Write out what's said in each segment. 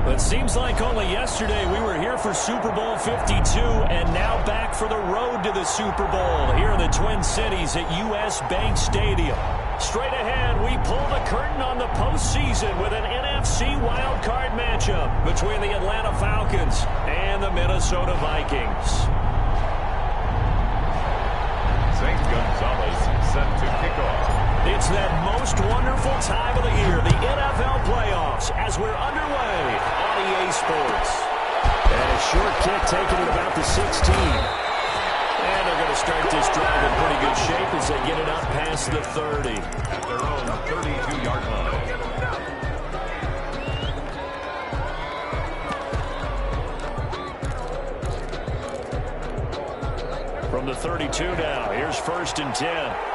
It seems like only yesterday we were here for Super Bowl 52 and now back for the road to the Super Bowl here in the Twin Cities at US Bank Stadium. Straight ahead, we pull the curtain on the postseason with an NFC wildcard matchup between the Atlanta Falcons and the Minnesota Vikings. St. Gonzalez set to kick off. It's that most wonderful time of the year, the NFL playoffs, as we're underway on EA Sports. And a short kick taken at about the 16. And they're going to start this drive in pretty good shape as they get it up past the 30. At their own 32-yard line. From the 32 now, here's 1st and 10.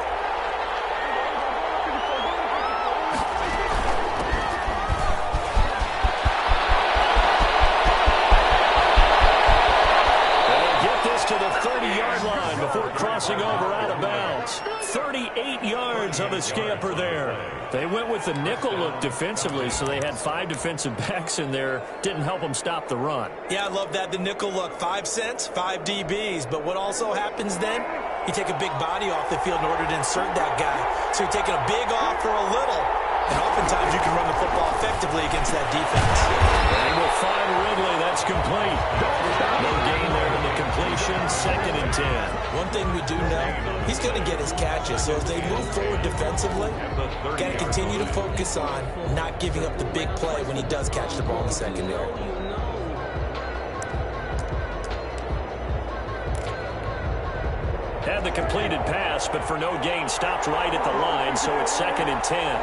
To the 30-yard line before crossing over out of bounds. 38 yards on the scamper there. They went with the nickel look defensively, so they had 5 defensive backs in there. Didn't help them stop the run. Yeah, I love that, the nickel look. 5 cents, 5 DBs. But what also happens then? You take a big body off the field in order to insert that guy. So you're taking a big off for a little. And oftentimes you can run the football effectively against that defense. And we'll find Ridley. That's complete. No gain there in the completion. 2nd and 10. One thing we do know, he's going to get his catches. So as they move forward defensively, got to continue to focus on not giving up the big play when he does catch the ball in the secondary. Had the completed pass, but for no gain, stopped right at the line, so it's 2nd and 10.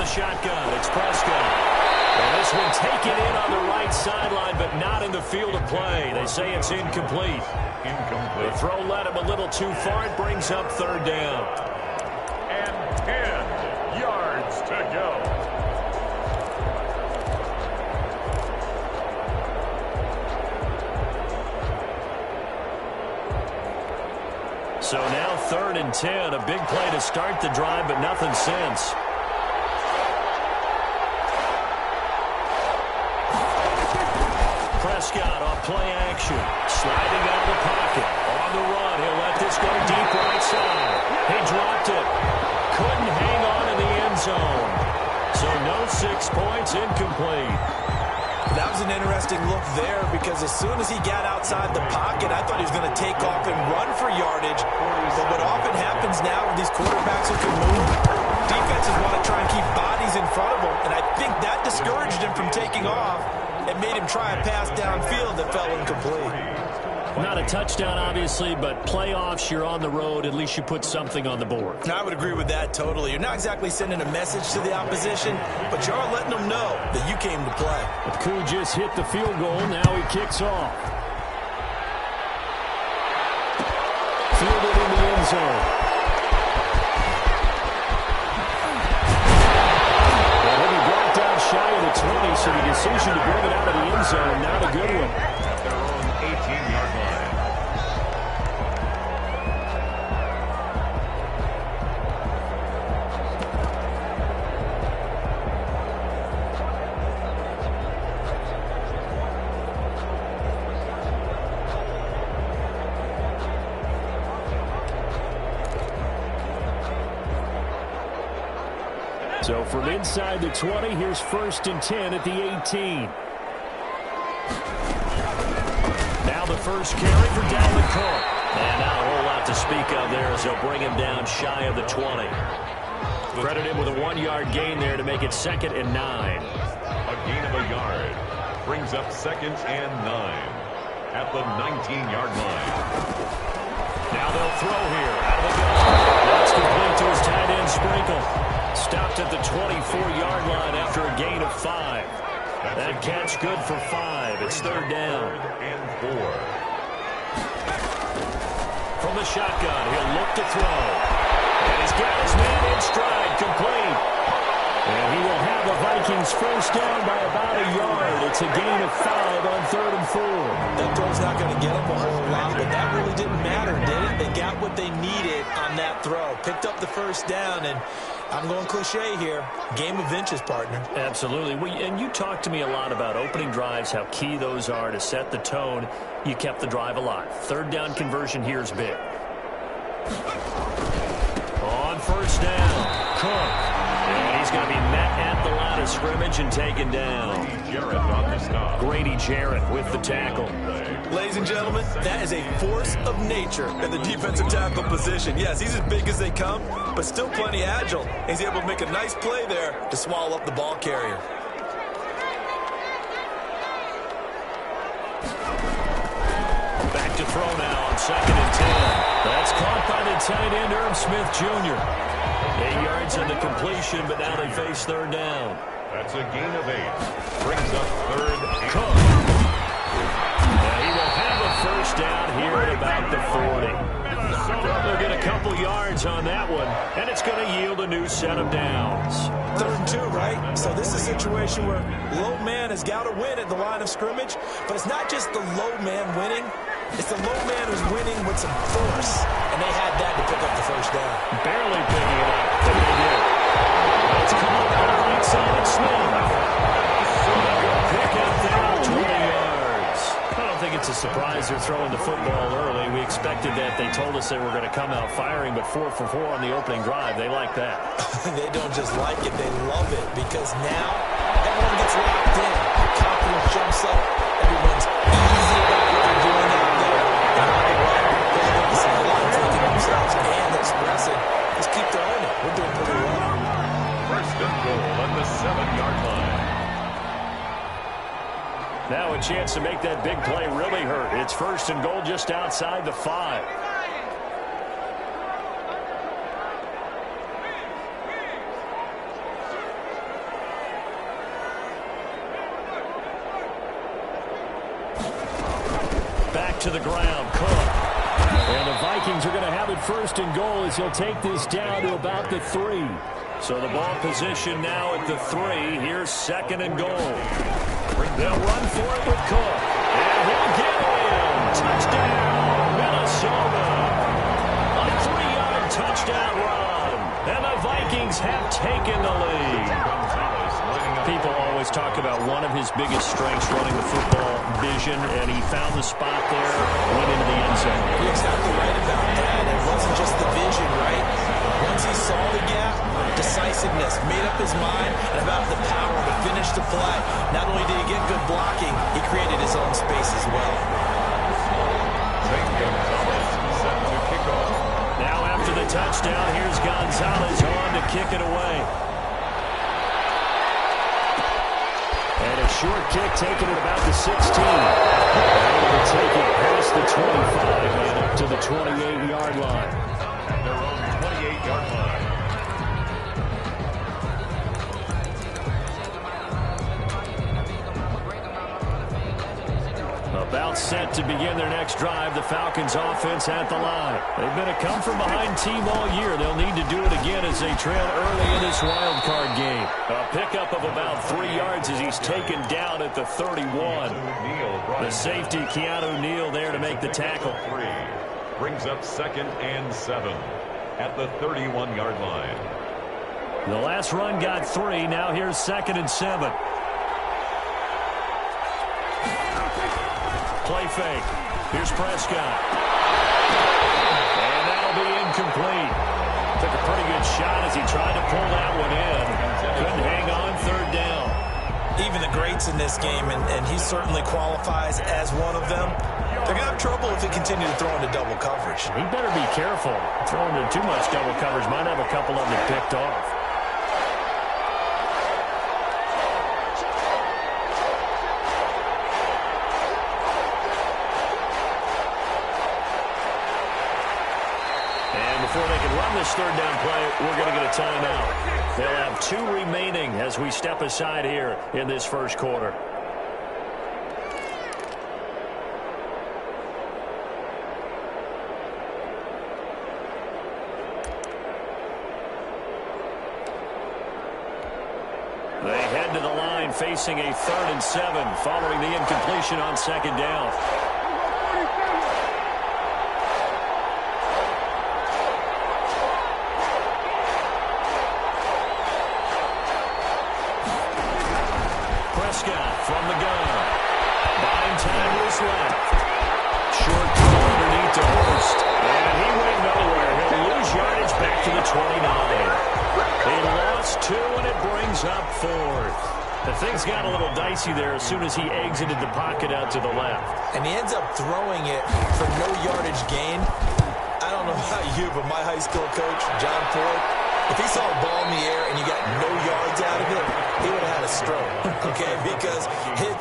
Shotgun, it's Prescott. And this one taken in on the right sideline, but not in the field of play. They say it's incomplete. The throw led him a little too far. It brings up 3rd down. And 10 yards to go. So now 3rd and 10. A big play to start the drive, but nothing since. Prescott off play action. Sliding out of the pocket. On the run. He'll let this go deep right side. He dropped it. Couldn't hang on in the end zone. So no 6 points, incomplete. That was an interesting look there because as soon as he got outside the pocket, I thought he was going to take off and run for yardage. But what often happens now with these quarterbacks who can move, defenses want to try and keep bodies in front of them. And I think that discouraged him from taking off. It made him try a pass downfield that fell incomplete. Not a touchdown, obviously, but playoffs, you're on the road. At least you put something on the board. I would agree with that totally. You're not exactly sending a message to the opposition, but you are letting them know that you came to play. Koo just hit the field goal. Now he kicks off. Fielded in the end zone. Shy of the 20, so the decision to bring it out of the end zone, not a good one. At their own 18-yard line. So from inside the 20, here's 1st and 10 at the 18. Now the first carry for Dalvin Cook. And not a whole lot to speak of there as they'll bring him down shy of the 20. Credit him with a 1-yard gain there to make it 2nd and 9. A gain of a yard brings up 2nd and 9 at the 19-yard line. Now they'll throw here out of the gun. That's complete to his tight end Sprinkle. Stopped at the 24-yard line after a gain of 5. That catch good for 5. It's 3rd down. And 4. From the shotgun, he'll look to throw. And he's got his man in stride, complete. And he will have the Vikings first down by about a yard. It's a gain of 5 on 3rd and That throw's not going to get them a whole lot, but that really didn't matter, did it? They got what they needed on that throw. Picked up the first down, and I'm going cliche here. Game of inches, partner. Absolutely. Well, and you talked to me a lot about opening drives, how key those are to set the tone. You kept the drive alive. Third down conversion here is big. On first down, Cook. And he's going to be met at the line of scrimmage and taken down. Jarrett on the stop. Grady Jarrett with the tackle. Ladies and gentlemen, that is a force of nature in the defensive tackle position. Yes, he's as big as they come, but still plenty agile. He's able to make a nice play there to swallow up the ball carrier. Back to throw now on 2nd and 10. That's caught by the tight end, Irv Smith Jr. 8 yards on the completion, but now they face third down. That's a gain of 8. Brings up third and Cook. And he will have a first down here at about the 40. They'll get a couple yards on that one, and it's going to yield a new set of downs. 3rd and 2, right? So this is a situation where low man has got to win at the line of scrimmage, but it's not just the low man winning. It's the low man who's winning with some force, and they had that to pick up the first down. Barely picking it up, but they did. It's caught on the right side of Smith. Pick up there, 20 yards. I don't think it's a surprise they're throwing the football early. We expected that. They told us they were going to come out firing, but 4 for 4 on the opening drive. They like that. They don't just like it, they love it, because now everyone gets locked in. Confidence jumps up. Everyone's easy about what they're doing out there. And on the run, they're on the sideline taking themselves and expressing. Just keep throwing it. We're doing pretty well. first and goal at the 7-yard line. Now a chance to make that big play really hurt. It's 1st and goal just outside the 5. Back to the ground, Cook. And the Vikings are going to have it 1st and goal as he'll take this down to about the 3. So the ball position now at the 3. Here's 2nd and goal. They'll run for it with Cook. And he'll get in. Touchdown, Minnesota. A 3-yard touchdown run. And the Vikings have taken the lead. People always talk about one of his biggest strengths running the football, vision, and he found the spot there, went into the end zone. You're exactly right about that. It wasn't just the vision, right? Once he saw the gap, decisiveness, made up his mind, and about the power to finish the play. Not only did he get good blocking, he created his own space as well. Now after the touchdown, here's Gonzalez on to kick it away. And a short kick taken at about the 16. And will take it past the 25 and up to the 28-yard line. At their own 28-yard line. About set to begin their next drive, the Falcons offense at the line. They've been a come-from-behind team all year. They'll need to do it again as they trail early in this wild card game. A pickup of about 3 yards as he's taken down at the 31. The safety, Keanu Neal, there to make the tackle. 3 brings up 2nd and 7 at the 31-yard line. The last run got 3. Now here's 2nd and 7. Play fake. Here's Prescott. And that'll be incomplete. Took a pretty good shot as he tried to pull that one in. Couldn't hang on 3rd down. Even the greats in this game, and he certainly qualifies as one of them, they're going to have trouble if they continue to throw into double coverage. He better be careful. Throwing into too much double coverage might have a couple of them picked off. Before they can run this 3rd down play, we're going to get a timeout. They'll have 2 remaining as we step aside here in this 1st quarter. They head to the line facing a 3rd and 7 following the incompletion on 2nd down. Prescott from the gun. Buying time was left. Short throw underneath to Hurst. And he went nowhere. He'll lose yardage back to the 29. They lost 2, and it brings up 4th. The things got a little dicey there as soon as he exited the pocket out to the left. And he ends up throwing it for no yardage gain. I don't know about you, but my high school coach, John Ford, if he saw a ball in the air and you got no yards out of it, he would have had a stroke, okay? Because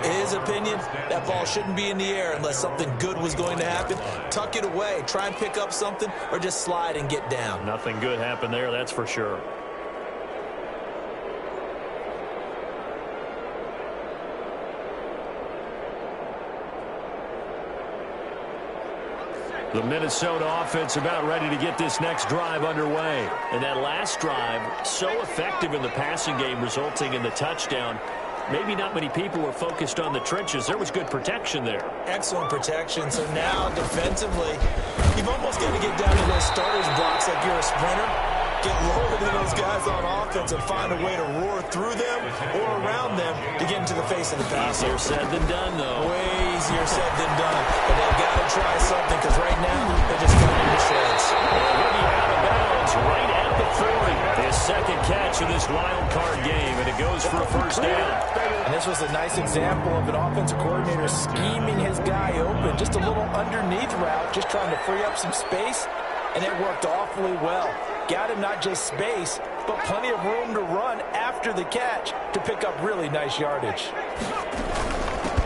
his opinion, that ball shouldn't be in the air unless something good was going to happen. Tuck it away, try and pick up something, or just slide and get down. Nothing good happened there, that's for sure. The Minnesota offense about ready to get this next drive underway. And that last drive, so effective in the passing game, resulting in the touchdown. Maybe not many people were focused on the trenches. There was good protection there. Excellent protection. So now, defensively, you've almost got to get down to those starters blocks like you're a sprinter. Get lower than those guys on offense and find a way to roar through them or around them to get into the face of the passer. Easier said than done, though. Way easier said than done. But they've got to try something because right now they're just cutting to shreds. Well, he'll be out of bounds right at the 40. His second catch of this wild card game, and it goes for a 1st down. And this was a nice example of an offensive coordinator scheming his guy open. Just a little underneath route, just trying to free up some space. And it worked awfully well. Got him not just space, but plenty of room to run after the catch to pick up really nice yardage.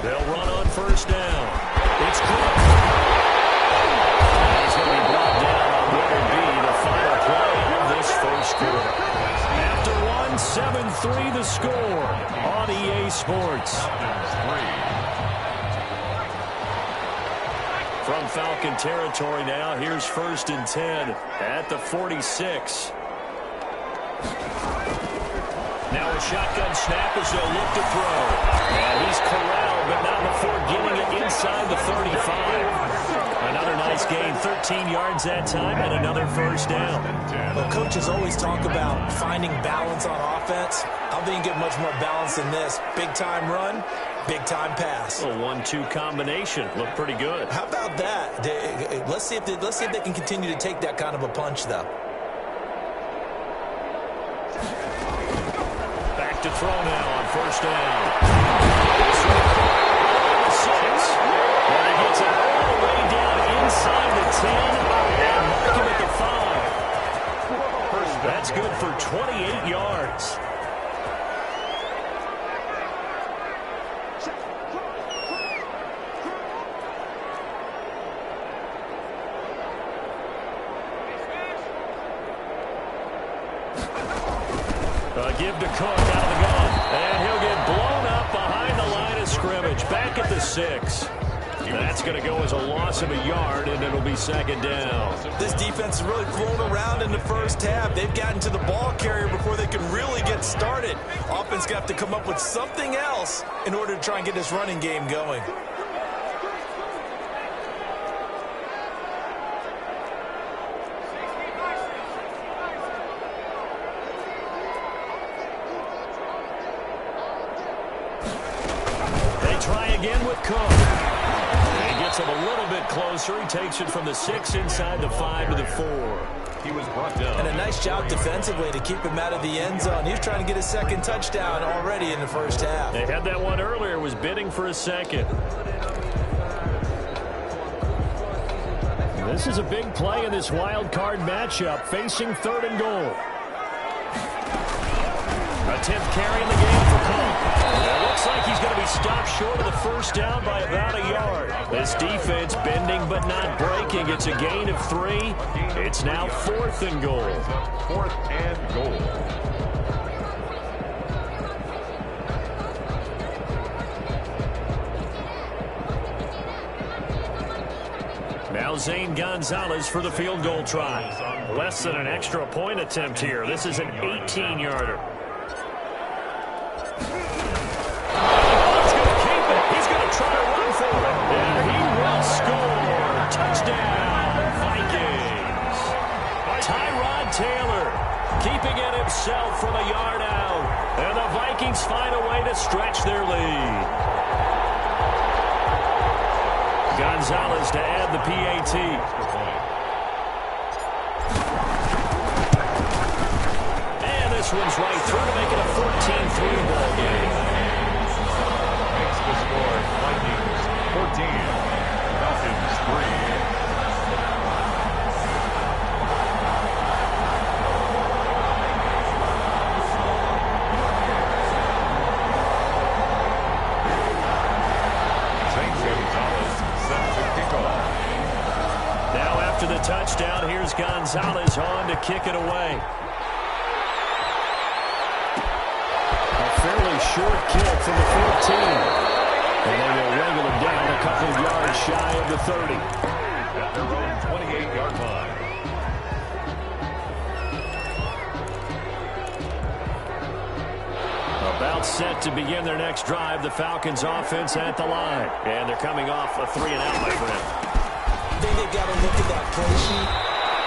They'll run on 1st down. It's Cook. He's going to be brought down on what will be the final play of this 1st quarter. After 1, 7-3 the score on EA Sports. From Falcon territory now, here's 1st and 10 at the 46. Now a shotgun snap as they'll look to throw. And he's corralled, but not before getting it inside the 35. Another nice gain, 13 yards that time, and another 1st down. Well, coaches always talk about finding balance on offense. I don't think you get much more balance than this. Big-time run, big-time pass. A 1-2 combination. Looked pretty good. How about that? Let's see if they can continue to take that kind of a punch, though. Back to throw now on 1st down. 6. And he gets it all the way down inside the 10 and mark him at the 5. That's good for 28 yards. Give to Cook out of the gun. And he'll get blown up behind the line of scrimmage. Back at the 6. That's going to go as a loss of a yard, and it'll be 2nd down. This defense has really flown around in the 1st half. They've gotten to the ball carrier before they can really get started. Offense got to come up with something else in order to try and get this running game going. Again with Cook. And he gets him a little bit closer. He takes it from the 6 inside the 5 to the 4. He was brought down. And a nice job defensively to keep him out of the end zone. He was trying to get his 2nd touchdown already in the 1st half. They had that one earlier, was bidding for a 2nd. This is a big play in this wild card matchup, facing 3rd and goal. A 10th carry in the game for Cook. It looks like he's going to be stopped short of the 1st down by about a yard. This defense bending but not breaking. It's a gain of 3. It's now 4th and goal. 4th and goal. Now Zane Gonzalez for the field goal try. Less than an extra point attempt here. This is an 18-yarder. stretch their lead. Gonzalez to add the PAT. And this one's right through to make it a 14-3 ball game. Makes the score Vikings 14, Falcons 3. Now after the touchdown, here's Gonzalez on to kick it away. A fairly short kick from the 14. And they will wrangle him down a couple of yards shy of the 30. At their own 28-yard line. About set to begin their next drive, the Falcons offense at the line. And they're coming off a 3-and-out, my friend. I think they've got to look at that play sheet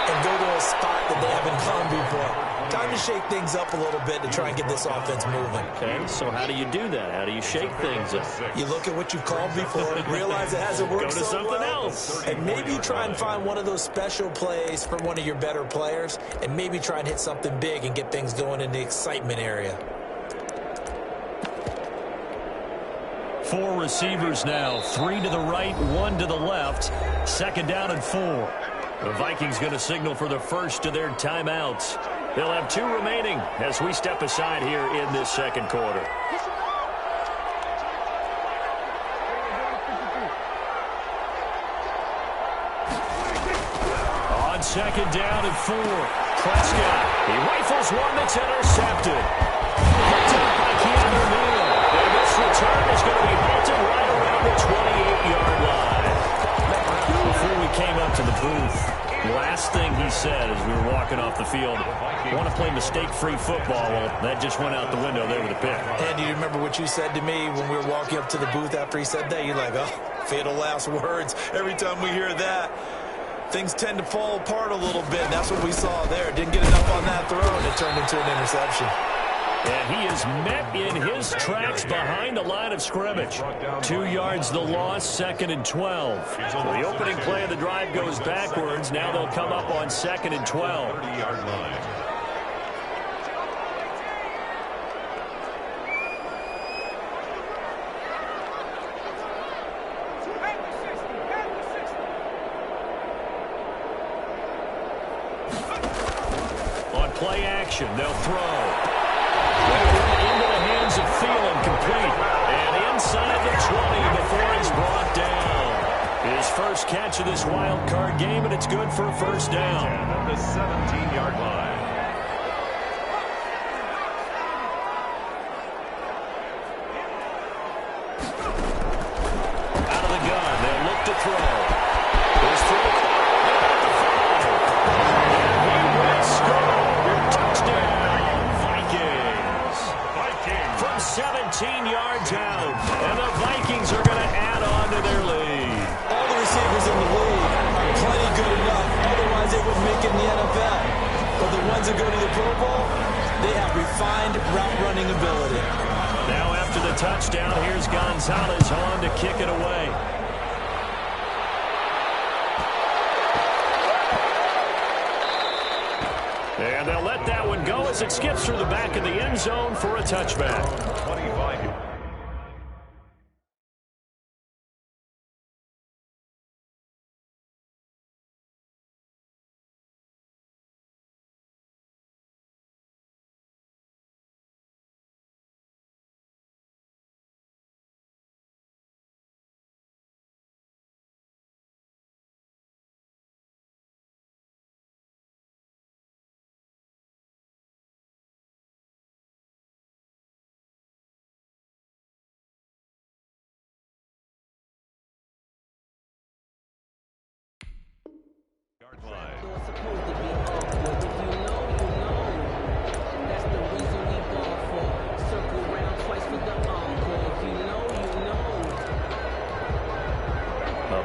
and go to a spot that they haven't gone before. Time to shake things up a little bit to try and get this offense moving. Okay, so how do you do that? How do you shake things up? You look at what you've called before, realize it hasn't worked Go to so something well, else. and maybe try and find one of those special plays from one of your better players, and maybe try and hit something big and get things going in the excitement area. 4 receivers now, 3 to the right, 1 to the left. 2nd down and 4. The Vikings going to signal for the first of their timeouts. They'll have 2 remaining as we step aside here in this second quarter. On 2nd down and 4, Prescott. He rifles one that's intercepted. Picked up by Keanu Neal. And this return is going to be halted right around the 28-yard line. Before we came up to the booth, the last thing he said as we were walking off the field, I want to play mistake-free football. Well, that just went out the window there with a pick. Andy, you remember what you said to me when we were walking up to the booth after he said that? You're like, oh, fatal last words. Every time we hear that, things tend to fall apart a little bit. And that's what we saw there. Didn't get enough on that throw, and it turned into an interception. And he is met in his tracks behind the line of scrimmage. 2 yards the loss, 2nd and 12. So the opening play of the drive goes backwards. Now they'll come up on 2nd and 12. 30-yard line. On play action, they'll throw. Into the hands of Thielen, complete. And inside the 20 before he's brought down. His first catch of this wild card game, and it's good for a first down. At the 17-yard line. Out of the gun, they'll look to throw. His throw at the 5. And he will score. Touchdown. From 17 yards out, and the Vikings are going to add on to their lead. All the receivers in the league are plenty good enough. Otherwise, they wouldn't make it in the NFL. But the ones that go to the Pro Bowl, they have refined route-running ability. Now after the touchdown, here's Gonzalez on to kick it away. And they'll let that one go as it skips through the back of the end zone for a touchback. 25.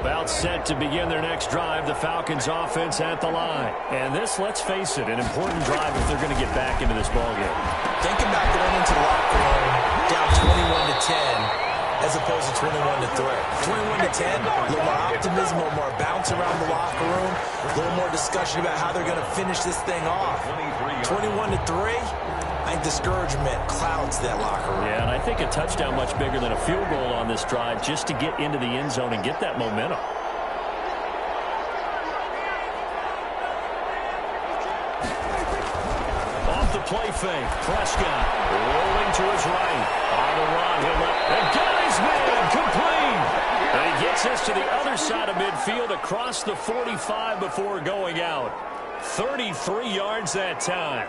About set to begin their next drive, the Falcons offense at the line. And this, let's face it, an important drive if they're going to get back into this ballgame. Think about going into the locker room down as opposed to 21-3. 21-10, a little more optimism, a little more bounce around the locker room, a little more discussion about how they're going to finish this thing off. 21-3, I think discouragement clouds that locker room. Yeah, and I think a touchdown much bigger than a field goal on this drive just to get into the end zone and get that momentum. Off the play fake, Prescott rolling to his right. On the run, he'll let, and got his man complete. And he gets us to the other side of midfield across the 45 before going out. 33 yards that time.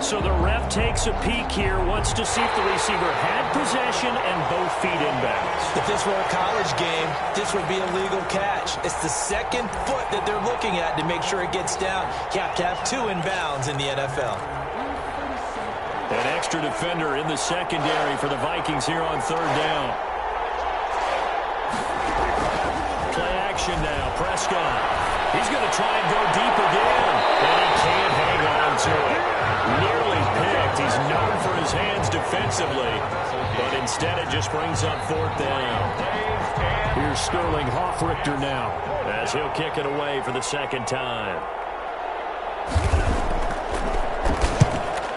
So the ref takes a peek here, wants to see if the receiver had possession and both feet inbounds. If this were a college game, this would be a legal catch. It's the second foot that they're looking at to make sure it gets down. You have to have 2 inbounds in the NFL. An extra defender in the secondary for the Vikings here on third down. Play action now, Prescott. He's going to try and go deep again, and he can't hang on to it. Nearly picked. He's known for his hands defensively, but instead it just brings up fourth down. Here's Sterling Hoffrichter now as he'll kick it away for the second time.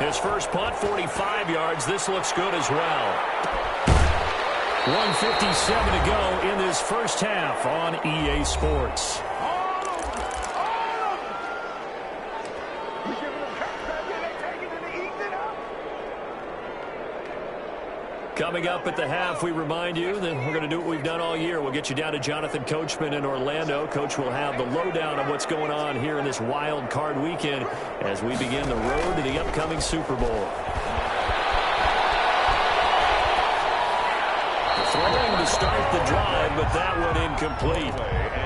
His first punt, 45 yards. This looks good as well. 1:57 to go in this first half on EA Sports. Coming up at the half, we remind you that we're going to do what we've done all year. We'll get you down to Jonathan Coachman in Orlando. Coach will have the lowdown on what's going on here in this wild card weekend as we begin the road to the upcoming Super Bowl. Throwing to start the drive, but that one incomplete.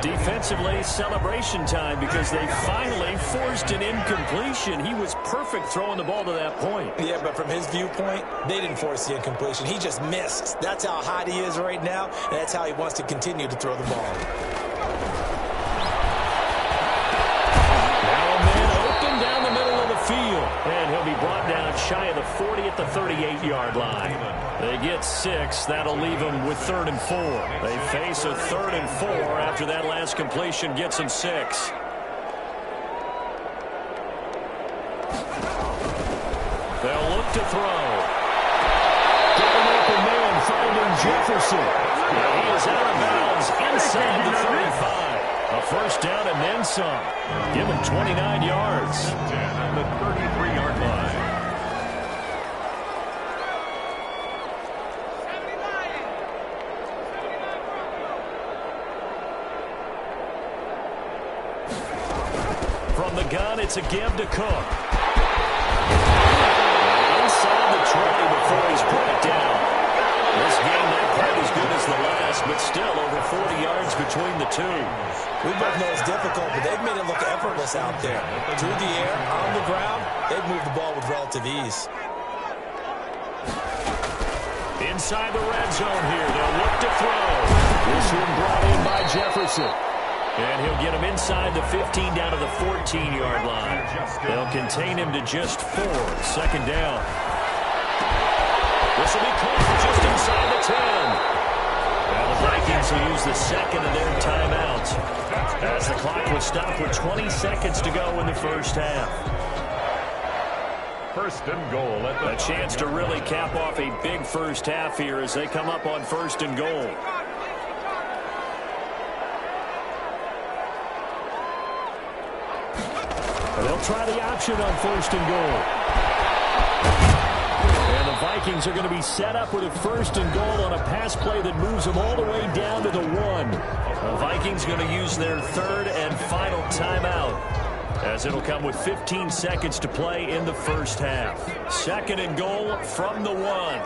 Defensively, celebration time because they finally forced an incompletion. He was perfect throwing the ball to that point. Yeah, but from his viewpoint, they didn't force the incompletion. He just missed. That's how hot he is right now, and that's how he wants to continue to throw the ball. Now a man open down the middle of the field, and he'll be brought down shy of the 40 at the 38-yard line. They get 6. That'll leave them with 3rd and 4. They face a 3rd and 4 after that last completion gets them 6. They'll look to throw. Get an open man finding Jefferson. And he is out of bounds inside the 35. A first down and then some. Give him 29 yards. On the 33-yard line. From the gun, it's a give to Cook. Inside the 20 before he's put it down. This game not quite as good as the last, but still over 40 yards between the two. We both know it's difficult, but they've made it look effortless out there. Through the air, on the ground, they've moved the ball with relative ease. Inside the red zone here, they'll look to throw. This one brought in by Jefferson. And he'll get him inside the 15 down to the 14-yard line. They'll contain him to just 4. Second down. This will be caught just inside the 10. Now the Vikings will use the second of their timeouts as the clock will stop with 20 seconds to go in the first half. First and goal. A chance to really cap off a big first half here as they come up on first and goal. They'll try the option on first and goal. And the Vikings are going to be set up with a first and goal on a pass play that moves them all the way down to the 1. The Vikings going to use their 3rd and final timeout as it'll come with 15 seconds to play in the first half. Second and goal from the 1.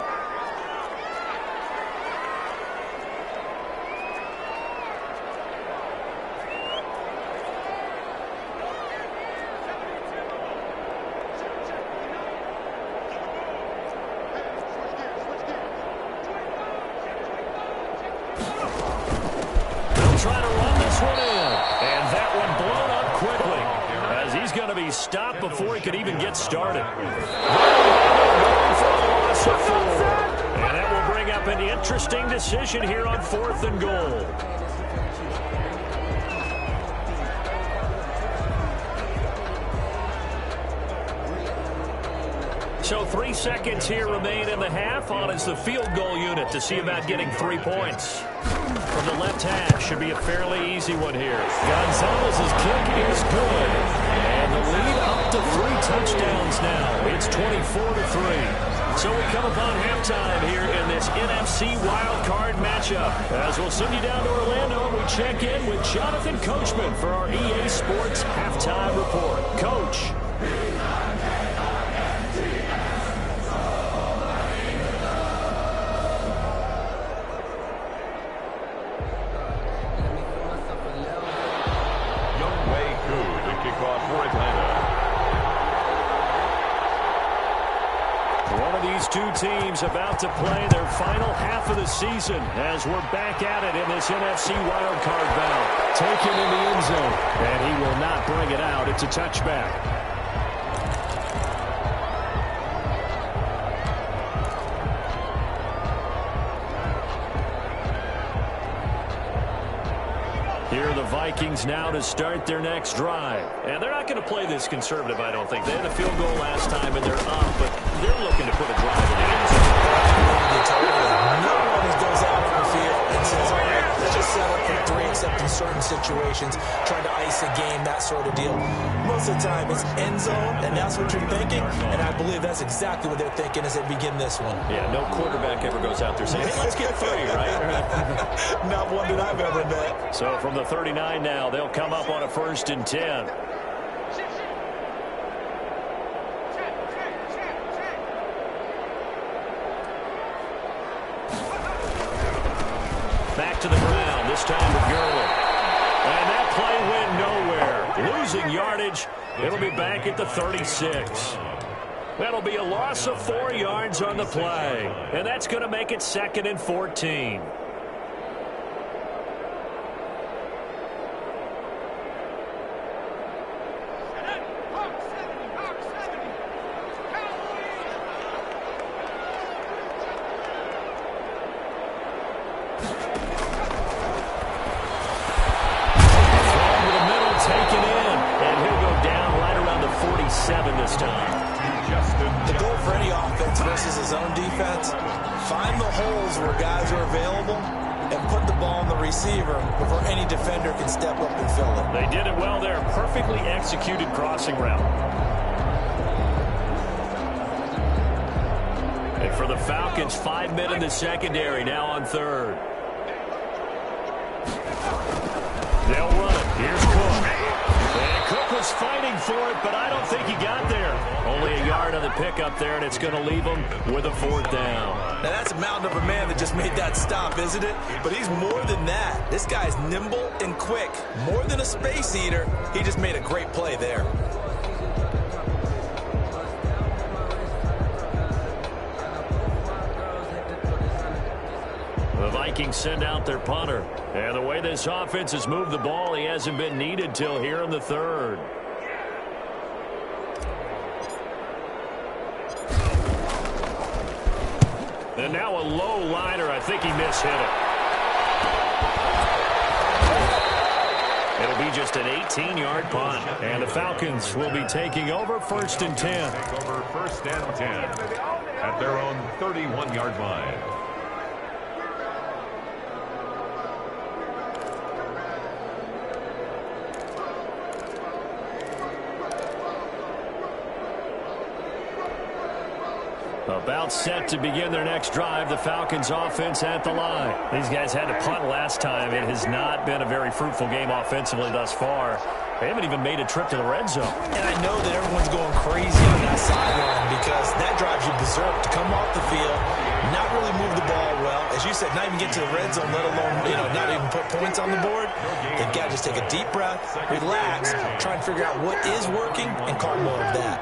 Try to run this one in. to be stopped before he could even get started. Going for a loss of 4. And that will bring up an interesting decision here on 4th and goal. So 3 seconds here remain in the half. On is the field goal unit to see about getting 3 points. From the left hash, should be a fairly easy one here. Gonzalez's kick is good. And the lead up to 3 touchdowns now. It's 24-3. So we come upon halftime here in this NFC wildcard matchup. As we'll send you down to Orlando, and we check in with Jonathan Coachman for our EA Sports halftime report. Coach. Two teams about to play their final half of the season as we're back at it in this NFC wildcard bout. Taken in the end zone, and he will not bring it out. It's a touchback. Here are the Vikings now to start their next drive. And they're not going to play this conservative, I don't think. They had a field goal last time, and they're up, but they're looking to put a drive in the end zone. No one goes out on the field and says, all right, let's just set up for 3, except in certain situations, trying to ice a game, that sort of deal. Most of the time, it's end zone, and that's what you're thinking, and I believe that's exactly what they're thinking as they begin this one. Yeah, no quarterback ever goes out there saying, hey, let's get 3, right? Not one that I've ever met. So from the 39 now, they'll come up on a 1st and 10. Back to the ground, this time with Gurley. And that play went nowhere. Losing yardage. It'll be back at the 36. That'll be a loss of 4 yards on the play. And that's going to make it 2nd and 14. This time. The goal for any offense versus his own defense, find the holes where guys are available and put the ball on the receiver before any defender can step up and fill it. They did it well there. Perfectly executed crossing route. And for the Falcons, 5 men in the secondary, now on 3rd. They'll run it. Here's Cook. And Cook was fighting for it, but I don't think he got there. Only a yard on the pickup there, and it's going to leave him with a 4th down. Now, that's a mountain of a man that just made that stop, isn't it? But he's more than that. This guy's nimble and quick. More than a space eater, he just made a great play there. The Vikings send out their punter. And the way this offense has moved the ball, he hasn't been needed till here in the 3rd. And now a low liner. I think he mishit it. It'll be just an 18-yard punt. And the Falcons will be taking over 1st and 10. Take over 1st and 10 at their own 31-yard line. About set to begin their next drive. The Falcons offense at the line. These guys had to punt last time. It has not been a very fruitful game offensively thus far. They haven't even made a trip to the red zone. And I know that everyone's going crazy on that sideline because that drives you berserk to come off the field, not really move the ball well. As you said, not even get to the red zone, let alone, not even put points on the board. They've got to just take a deep breath, relax, try and figure out what is working, and call more of that.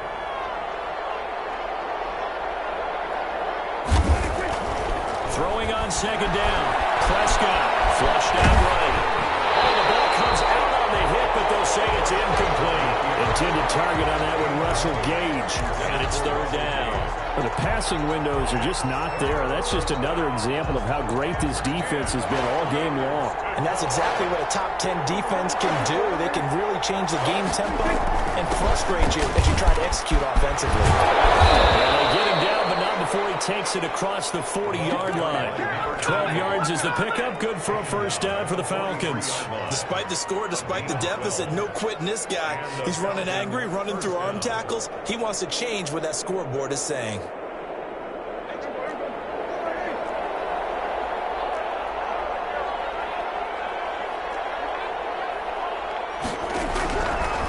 Throwing on 2nd down. Prescott flushed out right. Oh, the ball comes out on the hit, but they'll say it's incomplete. Intended target on that one, Russell Gage. And it's third down. Well, the passing windows are just not there. That's just another example of how great this defense has been all game long. And that's exactly what a top 10 defense can do. They can really change the game tempo and frustrate you as you try to execute offensively. And they get him down, but not before he takes it across the 40-yard line. 12 yards is the pickup. Good for a first down for the Falcons. Despite the score, despite the deficit, no quitting this guy. He's running angry, running through arm tackles. He wants to change what that scoreboard is saying.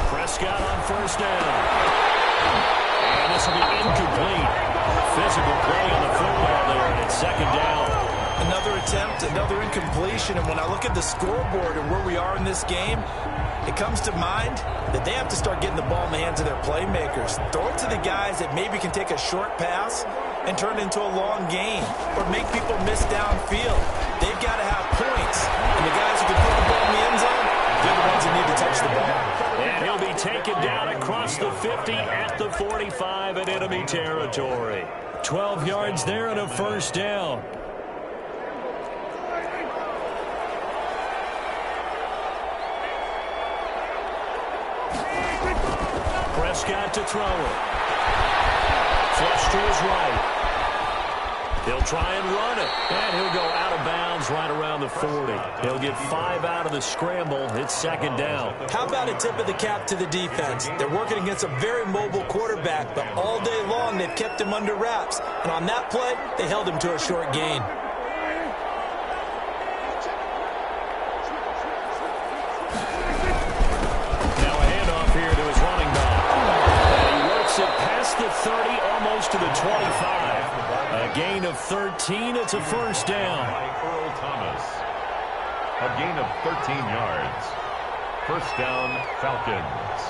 Prescott on first down. And this will be incomplete. Physical play on the football there, and it's second down. Another attempt, another incompletion, and when I look at the scoreboard and where we are in this game, it comes to mind that they have to start getting the ball in the hands of their playmakers. Throw it to the guys that maybe can take a short pass and turn it into a long gain or make people miss downfield. They've got to have points, and the guys who can put the ball in the end zone, they're the ones that need to touch the ball. And he'll be taken down across the 50 at the 45 in enemy territory. 12 yards there and a first down. Prescott to throw it. Flush to his right. He'll try and run it. And he'll go out of bounds right around the 40. He'll get 5 out of the scramble. It's second down. How about a tip of the cap to the defense? They're working against a very mobile quarterback, but all day long they've kept him under wraps. And on that play, they held him to a short gain. The 30, almost to the 25. A gain of 13. It's a first down. Earl Thomas. A gain of 13 yards. First down, Falcons.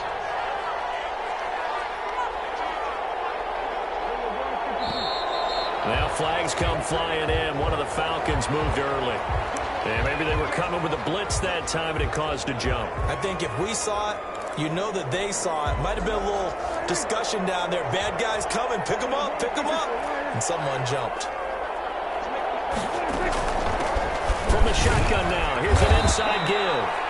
Now flags come flying in. One of the Falcons moved early. And maybe they were coming with a blitz that time and it caused a jump. I think if we saw it, you know that they saw it. Might have been a little discussion down there. Bad guys coming. Pick them up. Pick them up. And someone jumped. From the shotgun now. Here's an inside give.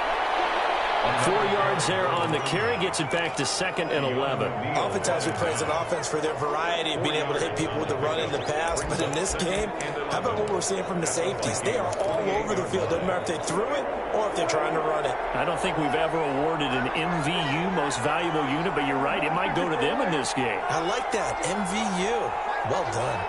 4 yards there on the carry. Gets it back to 2nd and 11. Oftentimes we play as an offense for their variety of being able to hit people with the run and the pass. But in this game, how about what we're seeing from the safeties? They are all over the field. Doesn't matter if they threw it or if they're trying to run it. I don't think we've ever awarded an MVU, most valuable unit, but you're right. It might go to them in this game. I like that. MVU. Well done.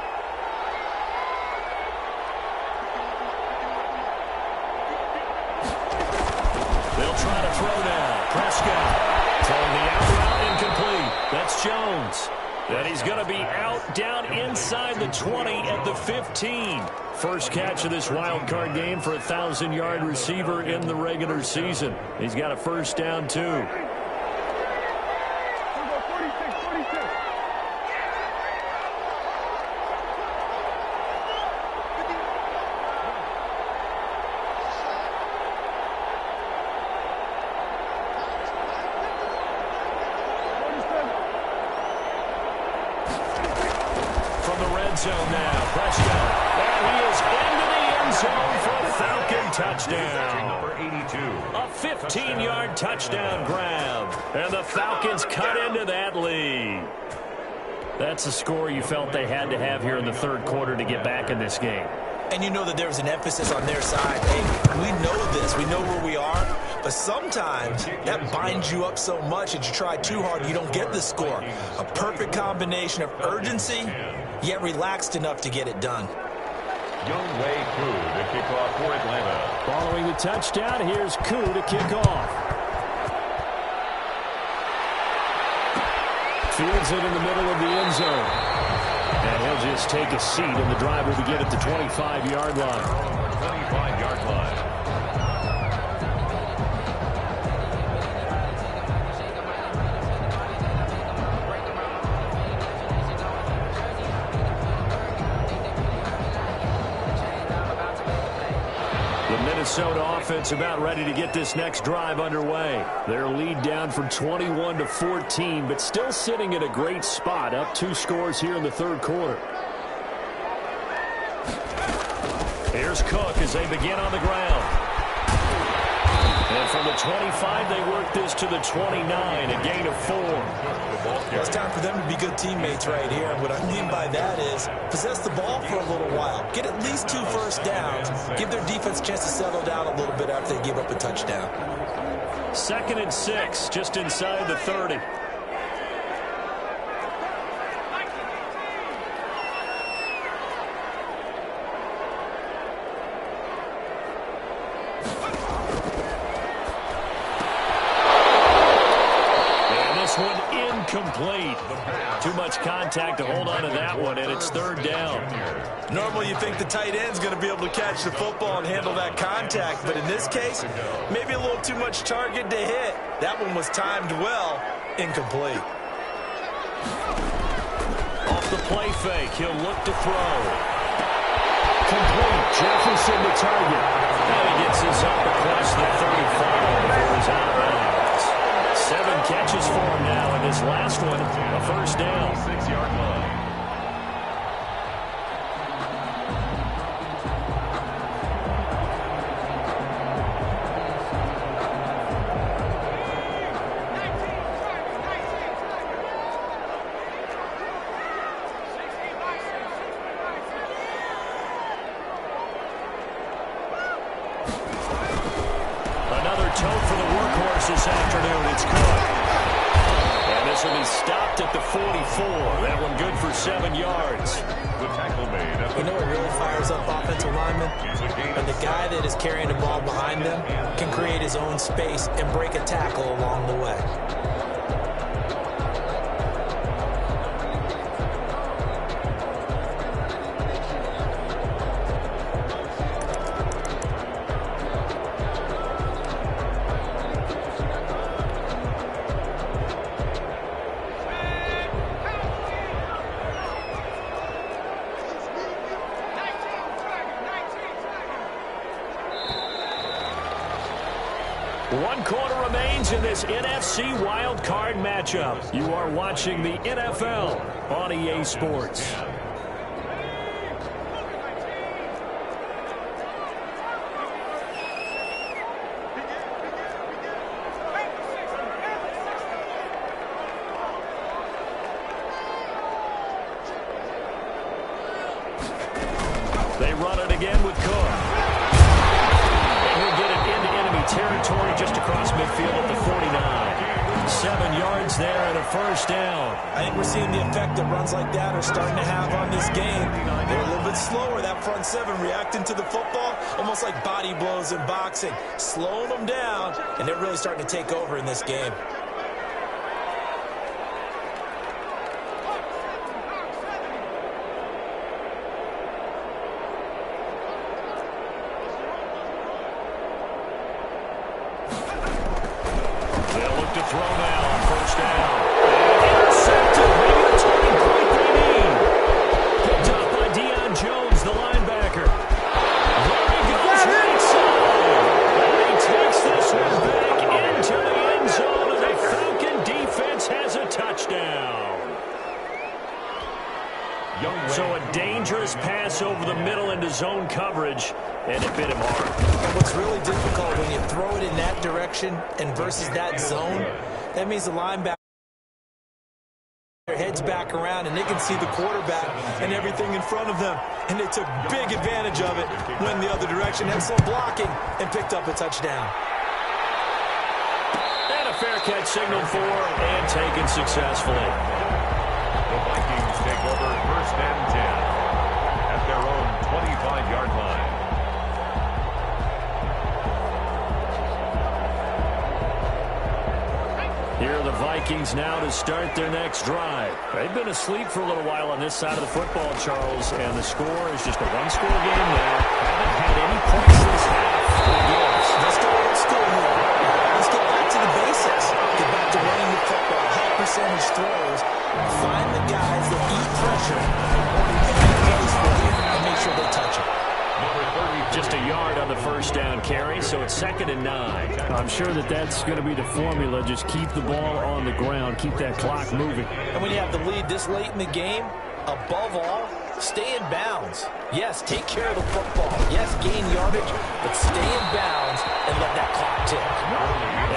They'll try to throw now. Prescott throwing the out route incomplete. That's Jones. And he's going to be out down inside the 20 at the 15. First catch of this wild card game for a 1,000-yard receiver in the regular season. He's got a first down, too. Zone now. Prescott. And he is into the end zone for a Falcon touchdown. Number 82. A 15-yard touchdown grab. And the Falcons cut into that lead. That's a score you felt they had to have here in the third quarter to get back in this game. And you know that there's an emphasis on their side. Hey, we know this. We know where we are. But sometimes that binds you up so much that you try too hard and you don't get the score. A perfect combination of urgency, yet relaxed enough to get it done. Younghoe Koo to kick off for Atlanta. Following the touchdown, here's Koo to kick off. Fields it in the middle of the end zone. And he'll just take a seat, and the drive will begin at the 25-yard line. 25-yard line. Minnesota offense about ready to get this next drive underway. Their lead down from 21 to 14, but still sitting in a great spot, up 2 scores here in the third quarter. Here's Cook as they begin on the ground. And from the 25, they work this to the 29, a gain of 4. It's time for them to be good teammates right here. And what I mean by that is possess the ball for a little while. Get at least 2 first downs. Give their defense a chance to settle down a little bit after they give up a touchdown. 2nd and 6, just inside the 30. Complete. Too much contact to hold on to that one, and it's 3rd down. Normally you think the tight end's going to be able to catch the football and handle that contact, but in this case, maybe a little too much target to hit. That one was timed well. Incomplete. Off the play fake, he'll look to throw. Complete. Jefferson the target. And he gets this up across the 35 before he's out of bounds. 7 catches for him now, and this last one, a first down. 6-yard line. Another tote for the workhorse this afternoon. It's Cook. And this will be stopped at the 44. That one good for 7 yards. The tackle made. You know what really fires up offensive linemen? When the guy that is carrying the ball behind them can create his own space and break a tackle along the way. One quarter remains in this NFC wildcard matchup. You are watching the NFL on EA Sports. They run it again with Cook. Territory just across midfield at the 49. 7 yards there and a first down. I think we're seeing the effect that runs like that are starting to have on this game. They're a little bit slower, that front 7, reacting to the football, almost like body blows in boxing, slowing them down, and they're really starting to take over in this game. To throw now on first down. Intercepted. Maybe the turning point they need. Picked up by Deion Jones, the linebacker. There he goes right side. And he takes this one back into the end zone, and the Falcon defense has a touchdown. So a dangerous pass over the middle into zone coverage, and it bit him hard. And what's really difficult when you throw it in that direction and versus that zone, that means the linebacker heads back around and they can see the quarterback and everything in front of them. And they took big advantage of it, went the other direction, had some blocking, and picked up a touchdown. And a fair catch signaled for and taken successfully. The Vikings take over 1st and 10 at their own 25-yard line. Here are the Vikings now to start their next drive. They've been asleep for a little while on this side of the football, Charles, and the score is just a one-score game now. Haven't had any points this half. Let's go old school here. Let's get back to the basics. Get back to running the football, high percentage throws. Find the guys that eat pressure and make plays for you and make sure they touch it. Just a yard on the first down carry, so it's 2nd and 9. I'm sure that's going to be the formula. Just keep the ball on the ground, keep that clock moving. And when you have the lead this late in the game, above all, stay in bounds. Yes, take care of the football. Yes, gain yardage, but stay in bounds and let that clock tick.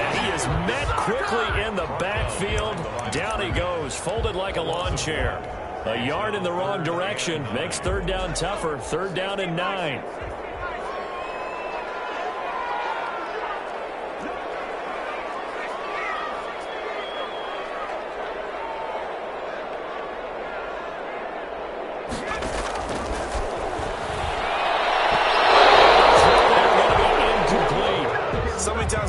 And he is met quickly in the backfield. Down he goes, folded like a lawn chair. A yard in the wrong direction makes 3rd down tougher. 3rd down and 9.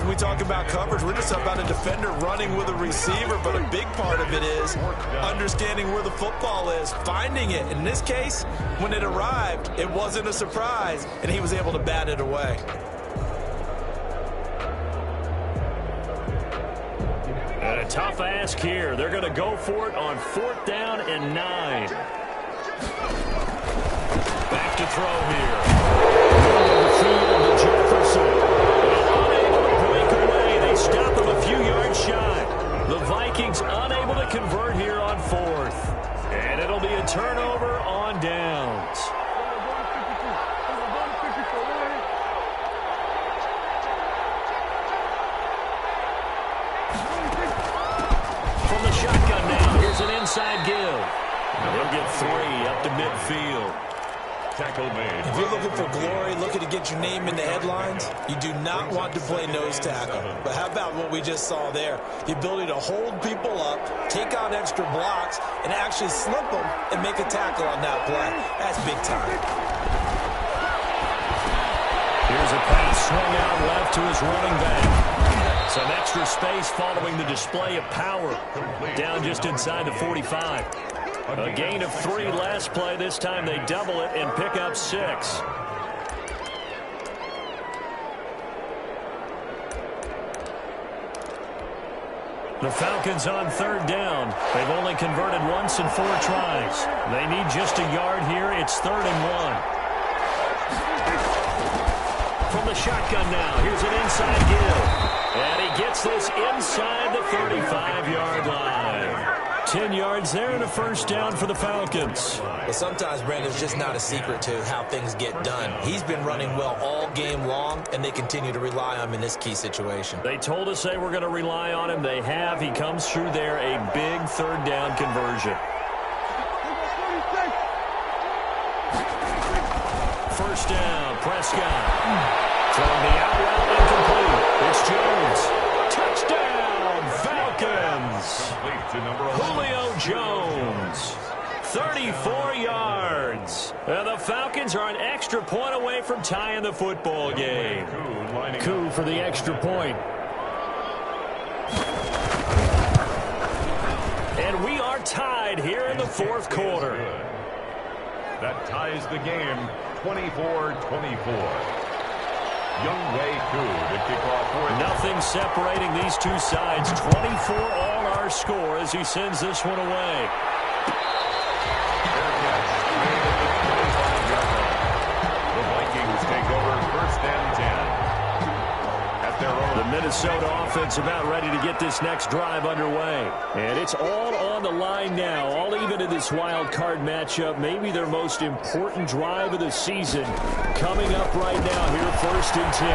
We talk about coverage. We're just about a defender running with a receiver, but a big part of it is understanding where the football is, finding it. In this case, when it arrived, it wasn't a surprise, and he was able to bat it away. And a tough ask here. They're going to go for it on 4th down and 9. Back to throw here. Jefferson. Stop him a few yards shy. The Vikings unable to convert here on 4th. And it'll be a turnover on downs. From the shotgun now, here's an inside give. They'll get 3 up to midfield. Tackle made. If you're looking for glory, looking to get your name in the headlines, you do not want to play nose tackle. But how about what we just saw there? The ability to hold people up, take out extra blocks, and actually slip them and make a tackle on that play. That's big time. Here's a pass swung out left to his running back. Some extra space following the display of power. Down just inside the 45. A gain of 3 last play. This time they double it and pick up 6. The Falcons on 3rd down. They've only converted once in 4 tries. They need just a yard here. It's 3rd and 1. From the shotgun now, here's an inside give. And he gets this inside the 35-yard line. 10 yards there and a first down for the Falcons. Well, sometimes, Brandon, it's just not a secret to how things get done. He's been running well all game long, and they continue to rely on him in this key situation. They told us they were going to rely on him. They have. He comes through there, a big 3rd down conversion. First down, Prescott. Throwing the out route incomplete. It's Jones. Touchdown, Falcons. Julio Jones, 34 yards. And the Falcons are an extra point away from tying the football game. Coup for the extra point. And we are tied here in the 4th quarter. That ties the game 24-24. Younghoe Koo to kick off. Nothing separating these two sides. 24 all our score as he sends this one away. The Vikings take over 1st and 10. At their own. The Minnesota offense about ready to get this next drive underway. And it's all on the line now, all even in this wild card matchup. Maybe their most important drive of the season coming up right now here, 1st and 10.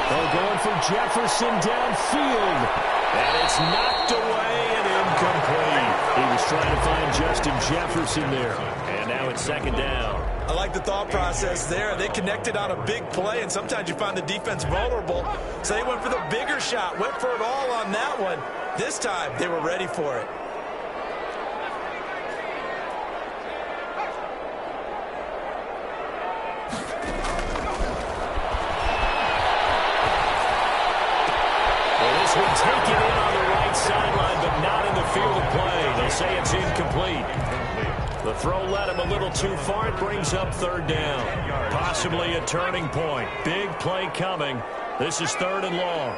They're going for Jefferson downfield. And it's knocked away and incomplete. He was trying to find Justin Jefferson there. And now it's 2nd down. I like the thought process there. They connected on a big play, and sometimes you find the defense vulnerable. So they went for the bigger shot, went for it all on that one. This time, they were ready for it. Well, this one taken in on the right sideline, but not in the field of play. They say it's incomplete. The throw led him a little too far. It brings up 3rd down. Possibly a turning point. Big play coming. This is 3rd and long.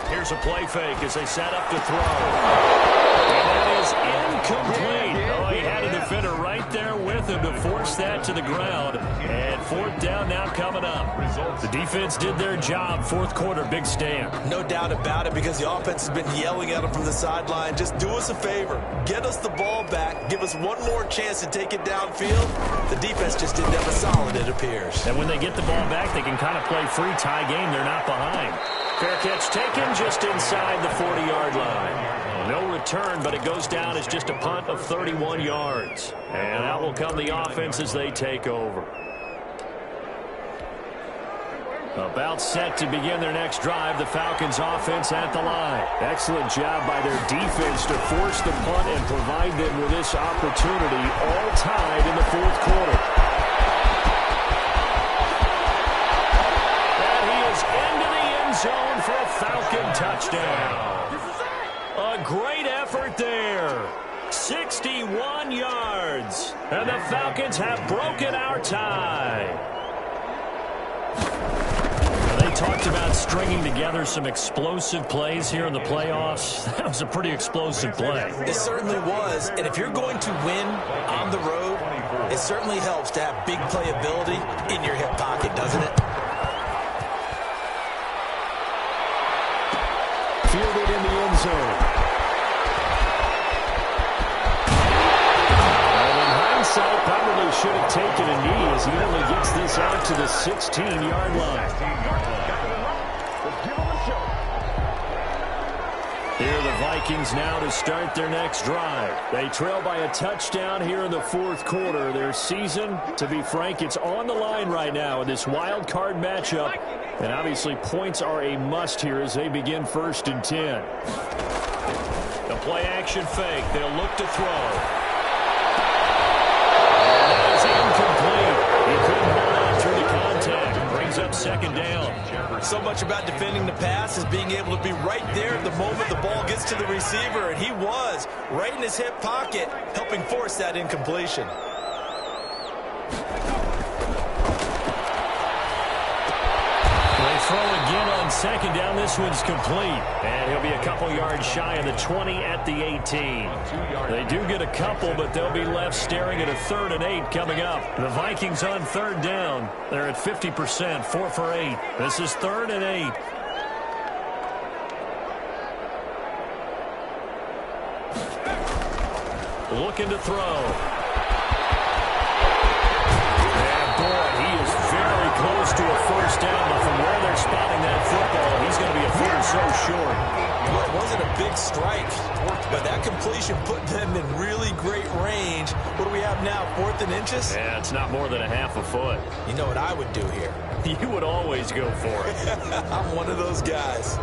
Here's a play fake as they set up to throw. And that is incomplete. Oh, he had a defender right there with him to force that to the ground. And fourth down now coming up. The defense did their job. Fourth quarter, big stand. No doubt about it, because the offense has been yelling at him from the sideline. Just do us a favor. Get us the ball back. Give us one more chance to take it downfield. The defense just didn't have a solid, it appears. And when they get the ball back, they can kind of play free tie game. They're not behind. Fair catch taken just inside the 40-yard line. No return, but it goes down as just a punt of 31 yards. And out will come the offense as they take over. About set to begin their next drive, the Falcons offense at the line. Excellent job by their defense to force the punt and provide them with this opportunity, all tied in the fourth quarter. And he is into the end zone for a Falcon touchdown. A great effort there. 61 yards. And the Falcons have broken our tie. They talked about stringing together some explosive plays here in the playoffs. That was a pretty explosive play. It certainly was. And if you're going to win on the road, it certainly helps to have big playability in your hip pocket, doesn't it? Fielded in the end zone. And in hindsight, probably should have taken a knee as he only gets this out to the 16-yard line. Here are the Vikings now to start their next drive. They trail by a touchdown here in the fourth quarter. Their season, to be frank, it's on the line right now in this wild card matchup. And obviously points are a must here as they begin 1st and 10. The play action fake. They'll look to throw. And it's incomplete. He couldn't hold on through the contact. Brings up 2nd down. So much about defending the pass is being able to be right there at the moment the ball gets to the receiver, and he was right in his hip pocket, helping force that incompletion. They throw again on 2nd down. This one's complete. And he'll be a couple yards shy of the 20 at the 18. They do get a couple, but they'll be left staring at a 3rd and 8 coming up. The Vikings on 3rd down. They're at 50%, 4 for 8. This is 3rd and 8. Looking to throw. Close to a 1st down, but from where they're spotting that football, he's going to be a foot or so short. Well, it wasn't a big strike, but that completion put them in really great range. What do we have now, 4th and inches? Yeah, it's not more than a half a foot. You know what I would do here? You would always go for it. I'm one of those guys.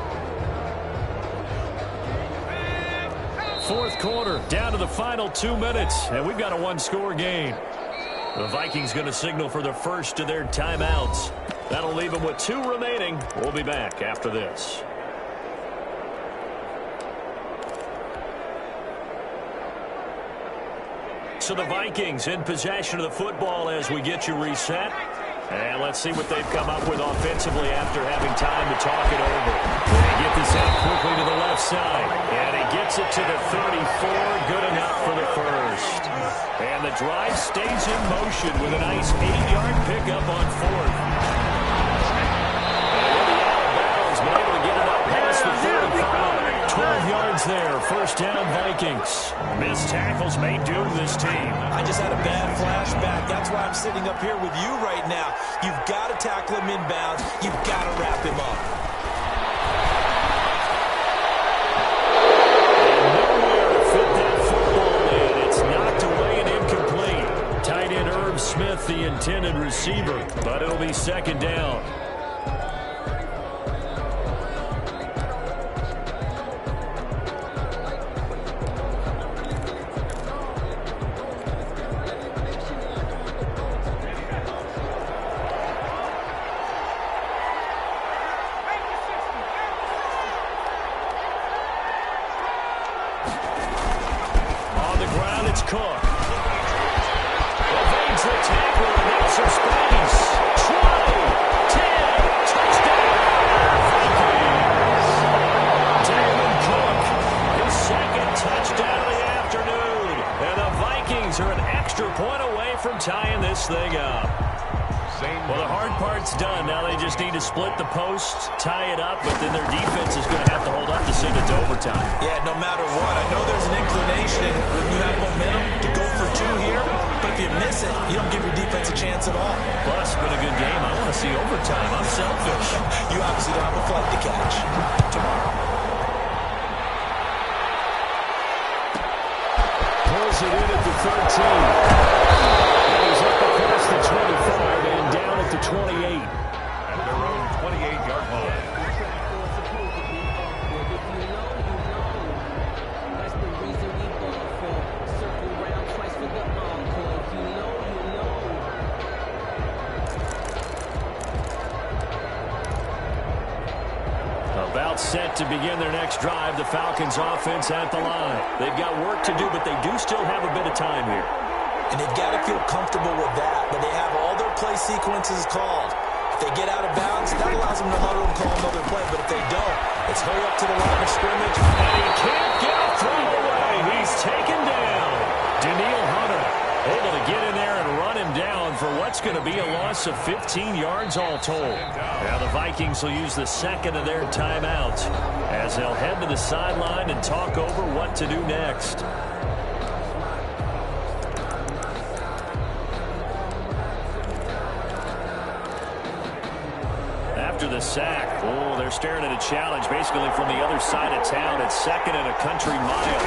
Fourth quarter, down to the final 2 minutes, and we've got a one-score game. The Vikings going to signal for the first of their timeouts. That'll leave them with 2 remaining. We'll be back after this. So the Vikings in possession of the football as we get you reset. And let's see what they've come up with offensively after having time to talk it over. They get this out quickly to the left side. And he gets it to the 34. Good enough for the first. And the drive stays in motion with a nice 8-yard pickup on 4th. And with the out of bounds, been able to get it up past the 35. 12 yards there. 1st down, Vikings. Missed tackles may doom this team. I just had a bad flashback. That's why I'm sitting up here with you right now. You've got to tackle him inbounds. You've got to wrap him up. And nowhere to fit that football in. It's knocked away and incomplete. Tight end Irv Smith, the intended receiver, but it'll be 2nd down. this thing up. Well, the hard part's done. Now they just need to split the posts, tie it up, but then their defense is going to have to hold up to send it to overtime. Yeah, no matter what. I know there's an inclination when you have momentum to go for two here, but if you miss it, you don't give your defense a chance at all. Plus, it's been a good game. I want to see overtime. I'm selfish. You obviously don't have a flight to catch. Tomorrow. Pulls it in at the 13. He's up across the 25 and down at the 28. At their own 28-yard line. About set to begin their next drive, the Falcons offense at the line. They've got work to do, but they do still have a bit of time here. And they've got to feel comfortable with that, but they have all their play sequences called. If they get out of bounds, that allows them to huddle and call another play, but if they don't, it's hurry up to the line of scrimmage. And he can't get a throw away. He's taken down. Daniil Hunter able to get in there and run him down for what's going to be a loss of 15 yards all told. Now the Vikings will use the second of their timeouts as they'll head to the sideline and talk over what to do next. After the sack, oh, they're staring at a challenge basically from the other side of town. It's second and a country mile.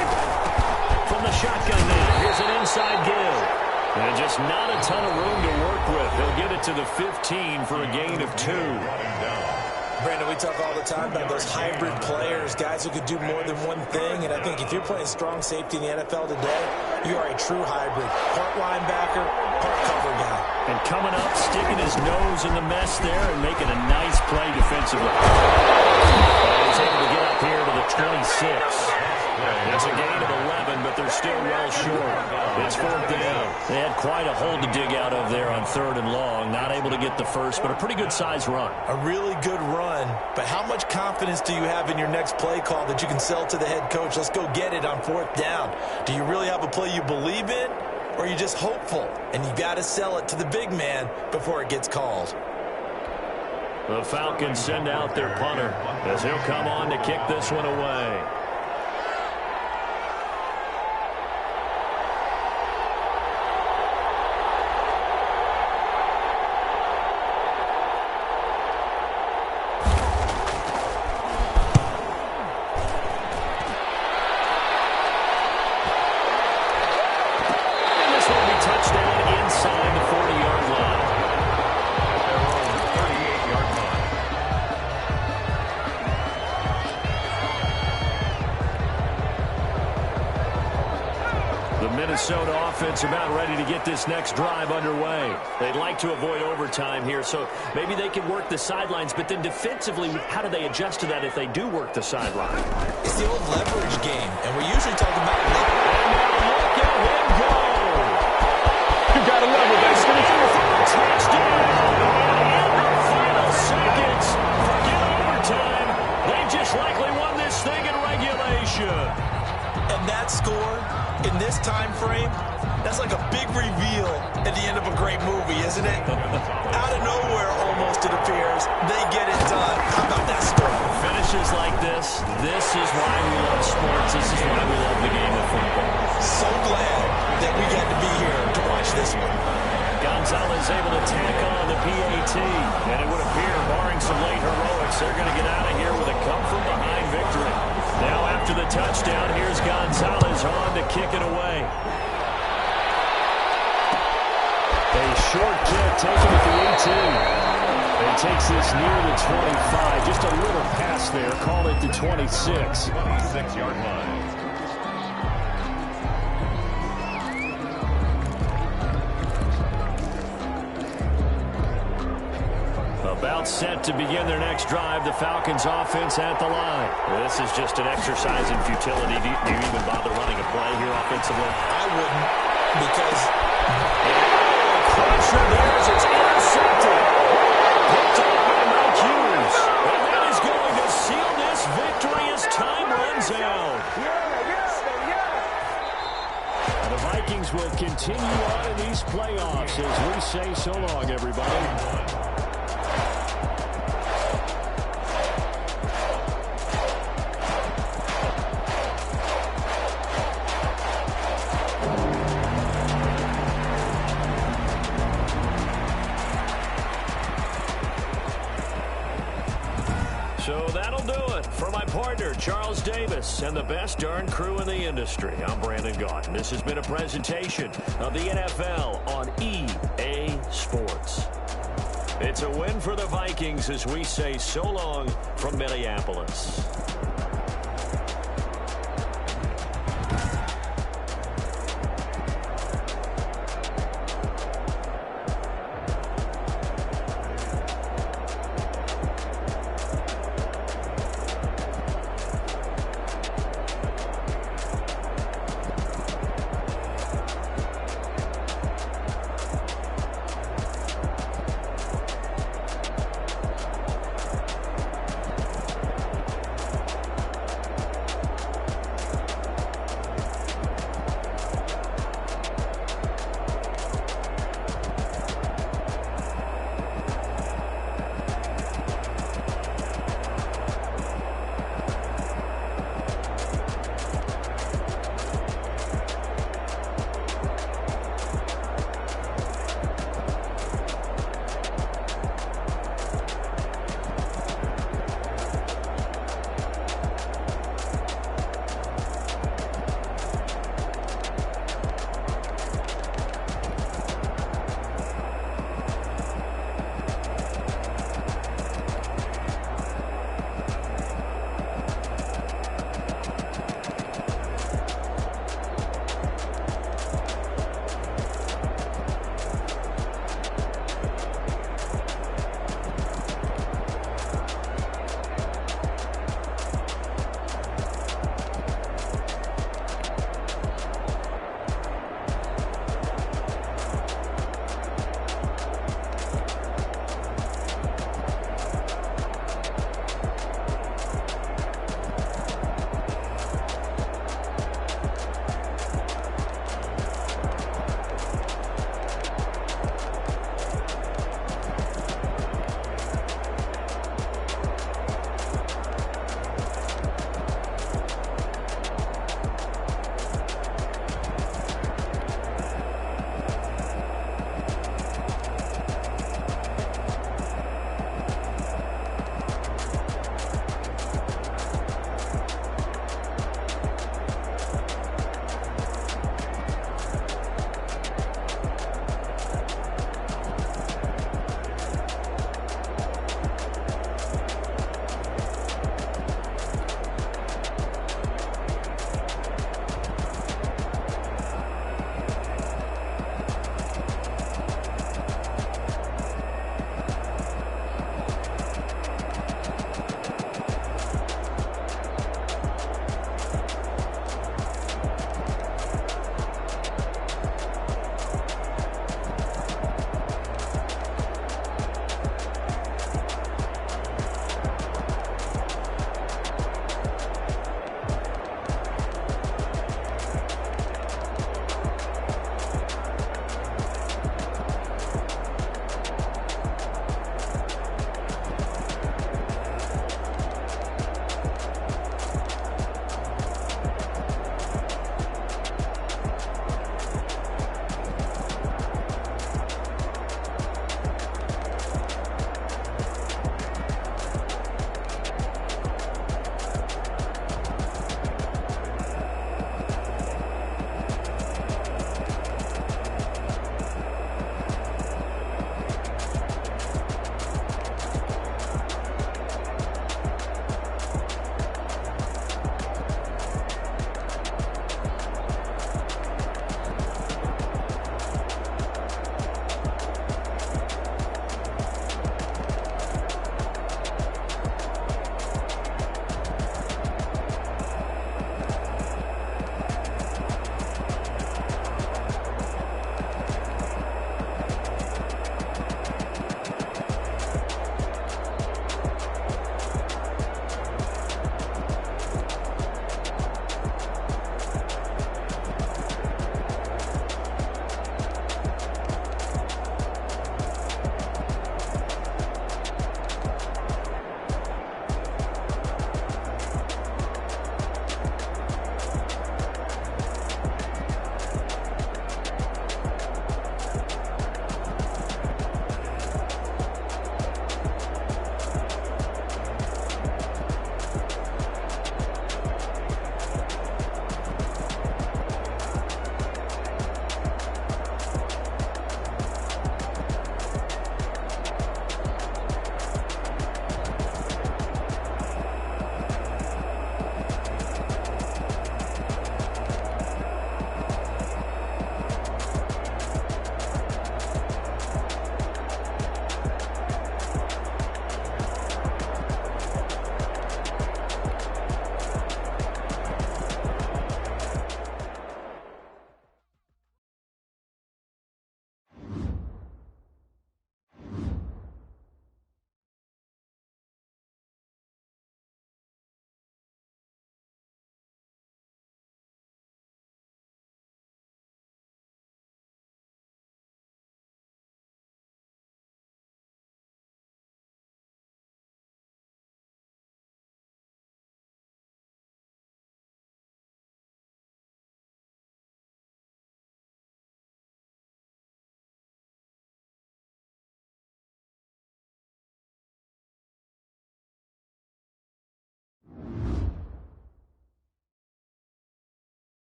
From the shotgun now, here's an inside give. And just not a ton of room to work with. He'll get it to the 15 for a gain of 2. Brandon, we talk all the time about those hybrid players, guys who could do more than one thing. And I think if you're playing strong safety in the NFL today, you are a true hybrid. Part linebacker, part cover guy. And coming up, sticking his nose in the mess there and making a nice play defensively. He's able to get up here to the 26. It's a gain of 11, but they're still well short. It's fourth down. They had quite a hole to dig out of there on 3rd and long. Not able to get the first, but a pretty good-sized run. A really good run, but how much confidence do you have in your next play call that you can sell to the head coach? Let's go get it on 4th down. Do you really have a play you believe in, or are you just hopeful? And you got to sell it to the big man before it gets called. The Falcons send out their punter as he'll come on to kick this one away. Minnesota offense about ready to get this next drive underway. They'd like to avoid overtime here, so maybe they can work the sidelines, but then defensively, how do they adjust to that if they do work the sideline? It's the old leverage game, and we're usually talking about leverage. Look at him go! You gotta love it, guys. Touchdown! In the final seconds, forget overtime. They just likely won this thing in regulation. And that score, in this time frame, that's like a big reveal at the end of a great movie, isn't it? Out of nowhere, almost, it appears, they get it done. How about that score? Finishes like this is why we love sports. This is why we love the game of football. So glad that we got to be here to watch this one. Gonzalez able to tack on the PAT, and it would appear, barring some late heroics, they're going to get out of here with a come-from-behind victory. Now after the touchdown, here's Gonzalez on to kick it away. A short kick taken at the 18. And takes this near the 25. Just a little pass there. Call it the 26. 26-yard line. About set to begin their next drive, the Falcons offense at the line. This is just an exercise in futility. Do you even bother running a play here offensively? I wouldn't, because... Pressure there as it's intercepted. Picked up by Mike Hughes. And that is going to seal this victory as time runs out. The Vikings will continue on in these playoffs as we say so long, everybody. So that'll do it for my partner, Charles Davis, and the best darn crew in the industry. I'm Brandon Gaudin. This has been a presentation of the NFL on EA Sports. It's a win for the Vikings as we say so long from Minneapolis.